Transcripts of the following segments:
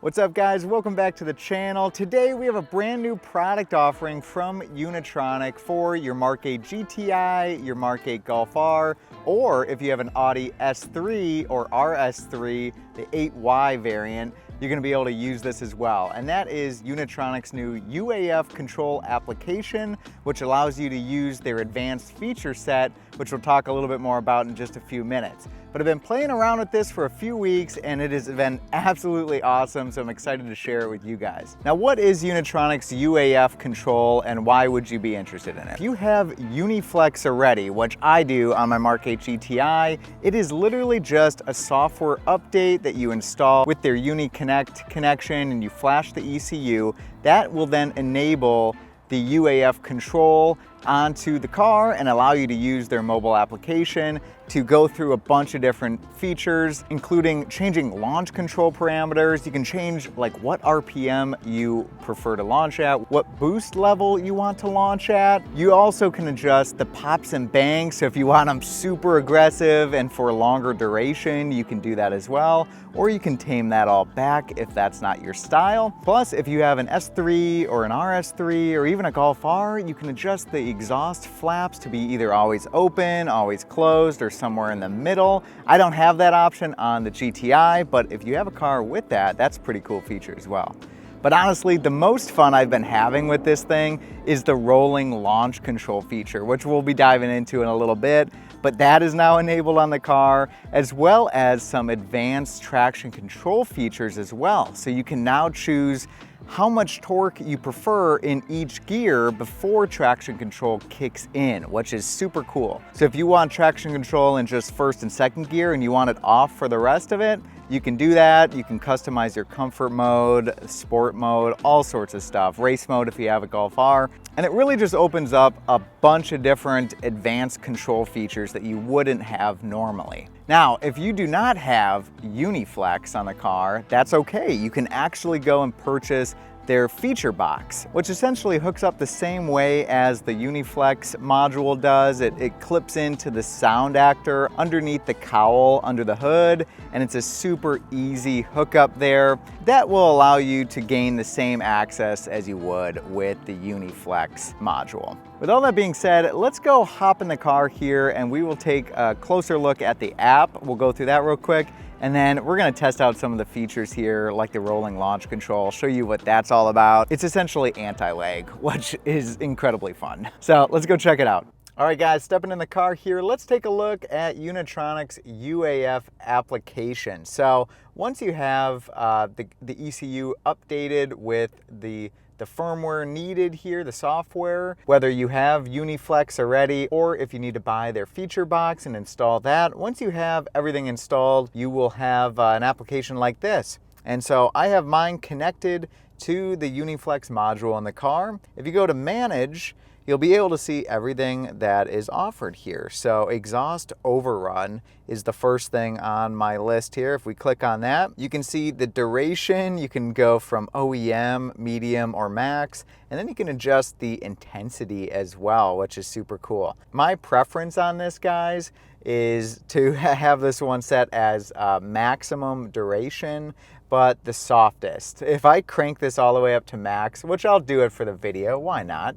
What's up guys, welcome back to the channel. Today we have a brand new product offering from Unitronic for your Mk8 GTI, your Mk8 Golf R, or if you have an Audi S3 or RS3, the 8Y variant, you're gonna be able to use this as well. And that is Unitronic's new UAF control application, which allows you to use their advanced feature set, which we'll talk a little bit more about in just a few minutes. But I've been playing around with this for a few weeks and it has been absolutely awesome, so I'm excited to share it with you guys. Now, what is Unitronic's UAF control and why would you be interested in it? If you have Uniflex already, which I do on my Mk8 GTI, it is literally just a software update that you install with their Uniconnect connection and you flash the ECU. That will then enable the UAF control onto the car and allow you to use their mobile application to go through a bunch of different features, including changing launch control parameters. You can change like what RPM you prefer to launch at, what boost level you want to launch at. You also can adjust the pops and bangs. So if you want them super aggressive and for a longer duration, you can do that as well. Or you can tame that all back if that's not your style. Plus, if you have an S3 or an RS3 or even a Golf R, you can adjust the exhaust flaps to be either always open, always closed, or somewhere in the middle. I don't have that option on the GTI, but if you have a car with that, that's a pretty cool feature as well. But honestly, the most fun I've been having with this thing is the rolling launch control feature, which we'll be diving into in a little bit. But that is now enabled on the car, as well as some advanced traction control features as well. So you can now choose how much torque you prefer in each gear before traction control kicks in, which is super cool. So if you want traction control in just first and second gear and you want it off for the rest of it, you can do that. You can customize your comfort mode, sport mode, all sorts of stuff. Race mode if you have a Golf R. And it really just opens up a bunch of different advanced control features that you wouldn't have normally. Now, if you do not have Uniflex on the car, that's okay. You can actually go and purchase their feature box, which essentially hooks up the same way as the Uniflex module does. It clips into the sound actor underneath the cowl under the hood, and it's a super easy hookup there. That will allow you to gain the same access as you would with the Uniflex module. With all that being said, let's go hop in the car here and we will take a closer look at the app. We'll go through that real quick. And then we're gonna test out some of the features here, like the rolling launch control, show you what that's all about. It's essentially anti-lag, which is incredibly fun. So let's go check it out. All right guys, stepping in the car here, let's take a look at Unitronic's UAF application. So once you have the ECU updated with the firmware needed here, the software, whether you have Uniflex already or if you need to buy their feature box and install that, once you have everything installed, you will have an application like this. And so I have mine connected to the Uniflex module in the car. If you go to manage, you'll be able to see everything that is offered here. So exhaust overrun is the first thing on my list here. If we click on that, you can see the duration. You can go from OEM, medium, or max, and then you can adjust the intensity as well, which is super cool. My preference on this, guys, is to have this one set as maximum duration, but the softest. If I crank this all the way up to max, which I'll do it for the video, why not?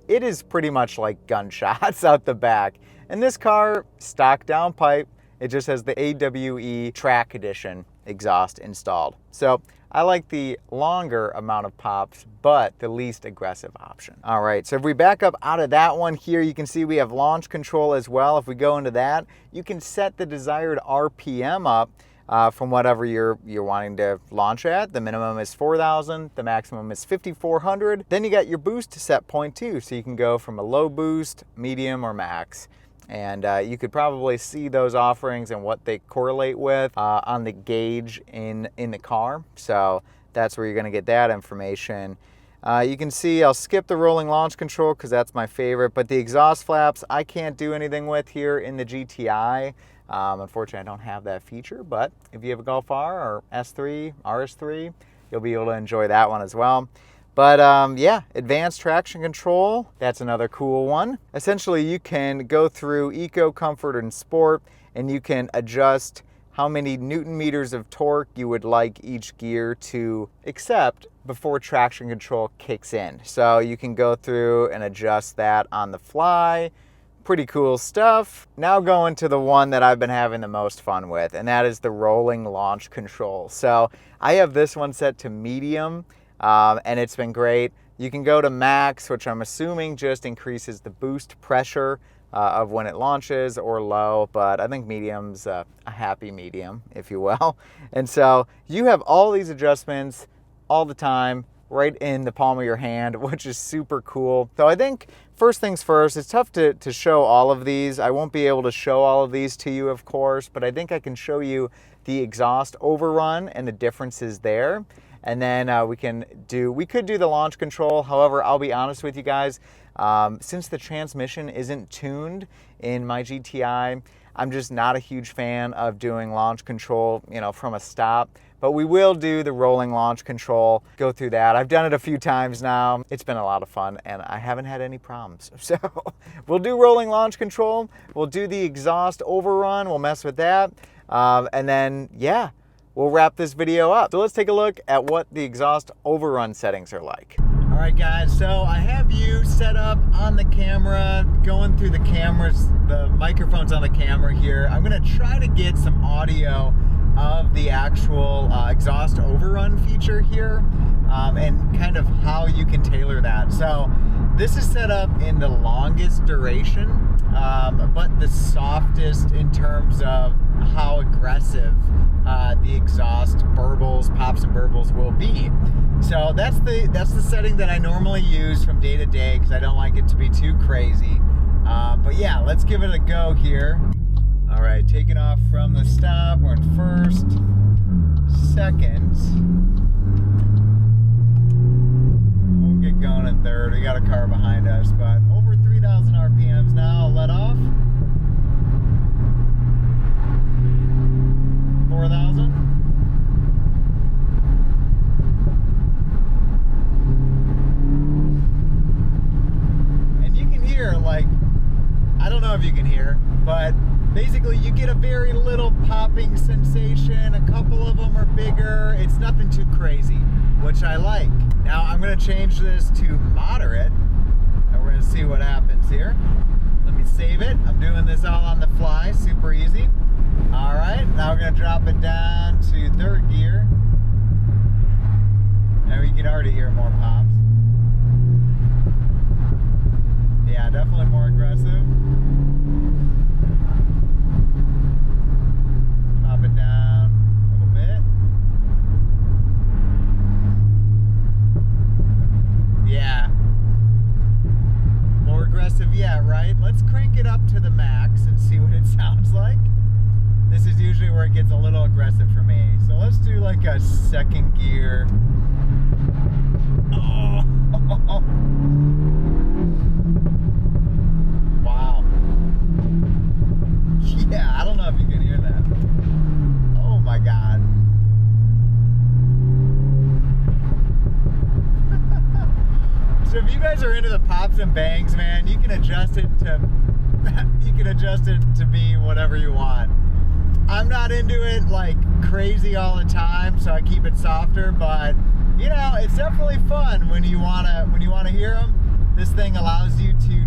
It is pretty much like gunshots out the back. And this car, stock downpipe, it just has the AWE track edition exhaust installed. So I like the longer amount of pops, but the least aggressive option. All right, so if we back up out of that one here, you can see we have launch control as well. If we go into that, you can set the desired RPM up from whatever you're wanting to launch at. The minimum is 4,000, the maximum is 5,400. Then you got your boost set point too, so you can go from a low boost, medium, or max. And you could probably see those offerings and what they correlate with on the gauge in the car. So that's where you're gonna get that information. You can see I'll skip the rolling launch control because that's my favorite, but the exhaust flaps I can't do anything with here in the GTI. Unfortunately, I don't have that feature, but if you have a Golf R or S3, RS3, you'll be able to enjoy that one as well. But yeah, advanced traction control, that's another cool one. Essentially, you can go through eco, comfort, and sport, and you can adjust how many Newton meters of torque you would like each gear to accept before traction control kicks in. So you can go through and adjust that on the fly. Pretty cool stuff. Now going to the one that I've been having the most fun with, and that is the rolling launch control. So I have this one set to medium, and it's been great. You can go to max, which I'm assuming just increases the boost pressure of when it launches, or low, but I think medium's a happy medium, if you will. And so you have all these adjustments all the time right in the palm of your hand, which is super cool. So I think first things first, it's tough to show all of these. I won't be able to show all of these to you, of course, but I think I can show you the exhaust overrun and the differences there. And then we could do the launch control. However, I'll be honest with you guys, since the transmission isn't tuned in my GTI, I'm just not a huge fan of doing launch control, from a stop. But we will do the rolling launch control, go through that. I've done it a few times now. It's been a lot of fun, and I haven't had any problems. So we'll do rolling launch control. We'll do the exhaust overrun. We'll mess with that. And then, yeah, we'll wrap this video up. So let's take a look at what the exhaust overrun settings are like. All right, guys, so I have you set up on the camera, going through the cameras, the microphones on the camera here. I'm gonna try to get some audio of the actual exhaust overrun feature here, and kind of how you can tailor that. So this is set up in the longest duration, but the softest in terms of how aggressive the exhaust burbles, pops and burbles will be. So that's the setting that I normally use from day to day because I don't like it to be too crazy. But yeah, let's give it a go here. All right, taking off from the stop. We're in first, second. We'll get going in third. We got a car behind us, but over 3,000 RPMs now. I'll let off. 4,000. And you can hear, like, I don't know if you can hear, but basically you get a very little popping sensation. A couple of them are bigger. It's nothing too crazy, which I like. Now I'm going to change this to moderate, and we're going to see what happens here. Let me save it. I'm doing this all on the fly, super easy. All right, now we're going to drop it down to third gear. Now you can already hear more pops. Yeah, definitely more aggressive. Drop it down a little bit. Yeah. More aggressive, yeah, right? Let's crank it up to the max and see what it sounds like. This is usually where it gets a little aggressive for me. So let's do like a second gear. Oh. Wow. Yeah, I don't know if you can hear that. Oh my God. So if you guys are into the pops and bangs, man, you can adjust it to be whatever you want. I'm not into it like crazy all the time, so I keep it softer, but it's definitely fun when you wanna hear them. This thing allows you to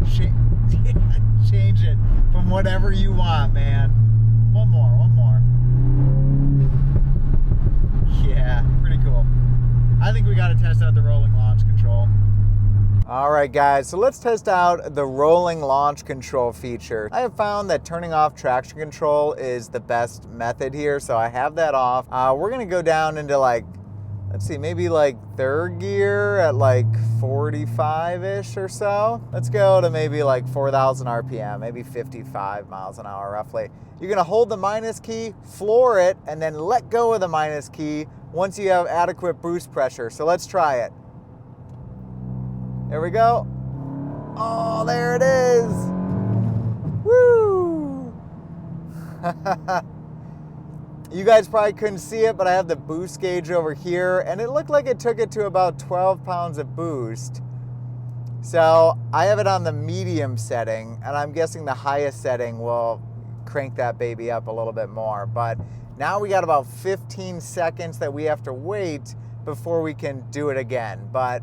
change it from whatever you want, man. One more. Yeah, pretty cool. I think we gotta test out the rolling launch control. All right, guys, so let's test out the rolling launch control feature. I have found that turning off traction control is the best method here, so I have that off. We're gonna go down into let's see, maybe third gear at 45-ish or so. Let's go to maybe 4,000 RPM, maybe 55 miles an hour roughly. You're gonna hold the minus key, floor it, and then let go of the minus key once you have adequate boost pressure. So let's try it. There we go. Oh, there it is. Woo! You guys probably couldn't see it, but I have the boost gauge over here, and it looked like it took it to about 12 pounds of boost. So I have it on the medium setting, and I'm guessing the highest setting will crank that baby up a little bit more. But Now we got about 15 seconds that we have to wait before we can do it again. But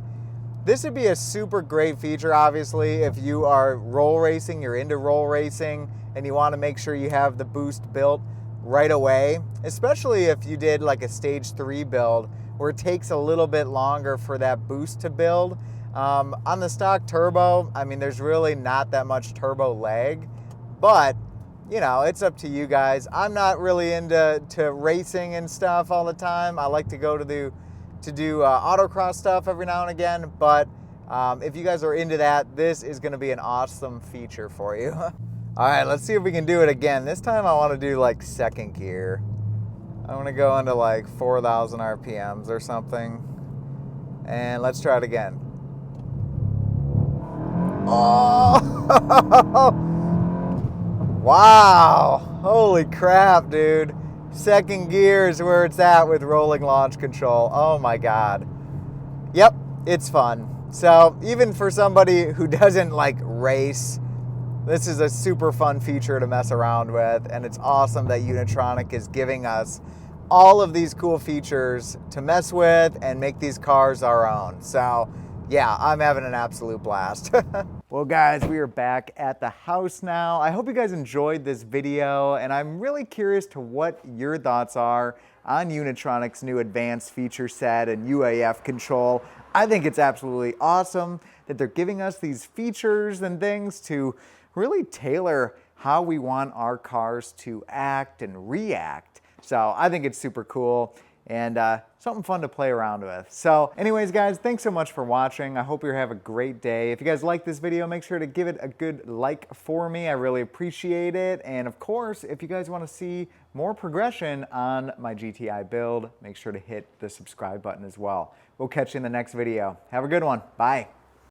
this would be a super great feature, obviously, if you are roll racing, you're into roll racing, and you want to make sure you have the boost built right away, especially if you did like a stage 3 build where it takes a little bit longer for that boost to build. On the stock turbo, I mean, there's really not that much turbo lag, but you know, it's up to you guys. I'm not really into racing and stuff all the time. I like to go to do autocross stuff every now and again, but if you guys are into that, this is gonna be an awesome feature for you. All right, let's see if we can do it again. This time I wanna do like second gear. I'm gonna go into like 4,000 RPMs or something. And let's try it again. Oh! Wow, holy crap, dude. Second gear is where it's at with rolling launch control. Oh my God. Yep, it's fun. So even for somebody who doesn't like race, this is a super fun feature to mess around with, and it's awesome that Unitronic is giving us all of these cool features to mess with and make these cars our own. So yeah, I'm having an absolute blast. Well guys, we are back at the house now. I hope you guys enjoyed this video, and I'm really curious to what your thoughts are on Unitronic's new advanced feature set and UAF control. I think it's absolutely awesome that they're giving us these features and things to really tailor how we want our cars to act and react. So I think it's super cool and something fun to play around with. So anyways guys, thanks so much for watching. I hope you have a great day. If you guys like this video, make sure to give it a good like for me. I really appreciate it. And of course, if you guys want to see more progression on my GTI build, make sure to hit the subscribe button as well. We'll catch you in the next video. Have a good one. Bye.